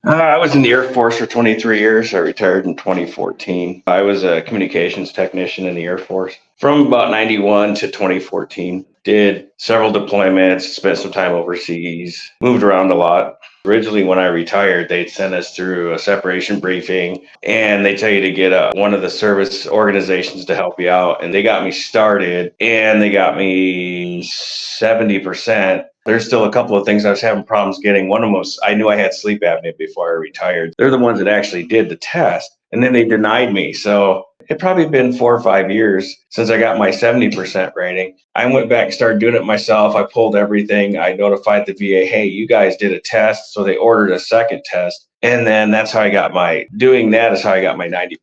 I was in the Air Force for 23 years. I retired in 2014. I was a communications technician in the Air Force from about 91 to 2014. Did several deployments, spent some time overseas, moved around a lot. Originally, when I retired, they'd send us through a separation briefing and they tell you to get one of the service organizations to help you out. And they got me started and they got me 70%. There's still a couple of things I was having problems getting. One of them was I knew I had sleep apnea before I retired. They're the ones that actually did the test and then they denied me. So it probably been 4 or 5 years since I got my 70% rating. I went back and started doing it myself. I pulled everything. I notified the VA, hey, you guys did a test. So they ordered a second test. And then that's how I got doing that is how I got my 90%.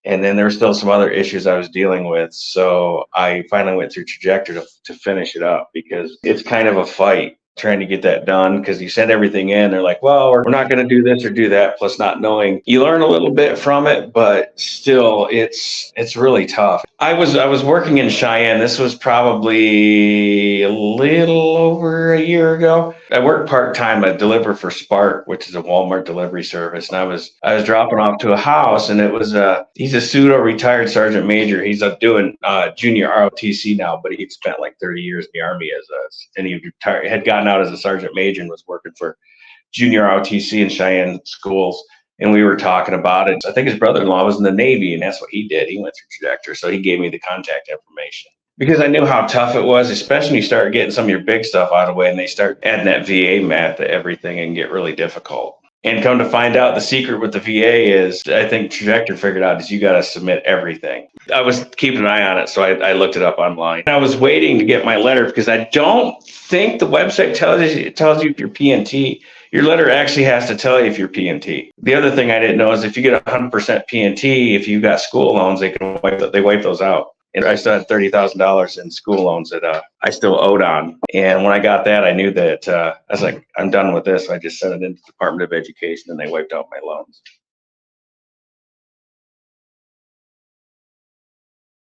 And then there were still some other issues I was dealing with. So I finally went through Trajector to finish it up because it's kind of a fight trying to get that done because you send everything in. They're like, well, we're not going to do this or do that. Plus not knowing, you learn a little bit from it, but still it's really tough. I was working in Cheyenne. This was probably a little over a year ago. I worked part-time. I deliver for Spark, which is a Walmart delivery service. And I was dropping off to a house and he's a pseudo retired sergeant major. He's up doing junior ROTC now, but he'd spent like 30 years in the Army and he had gotten out as a sergeant major and was working for junior ROTC in Cheyenne schools. And we were talking about it. I think his brother-in-law was in the Navy, and that's what he did. He went through Trajector, so he gave me the contact information. Because I knew how tough it was, especially when you start getting some of your big stuff out of the way and they start adding that VA math to everything and get really difficult. And come to find out, the secret with the VA is, I think Trajector figured out, is you got to submit everything. I was keeping an eye on it, so I looked it up online. I was waiting to get my letter because I don't think the website tells you if you're PNT. Your letter actually has to tell you if you're PNT. The other thing I didn't know is if you get 100% PNT, if you've got school loans, they wipe those out. And I still had $30,000 in school loans that I still owed on. And when I got that, I knew that I was like, I'm done with this. So I just sent it into the Department of Education and they wiped out my loans.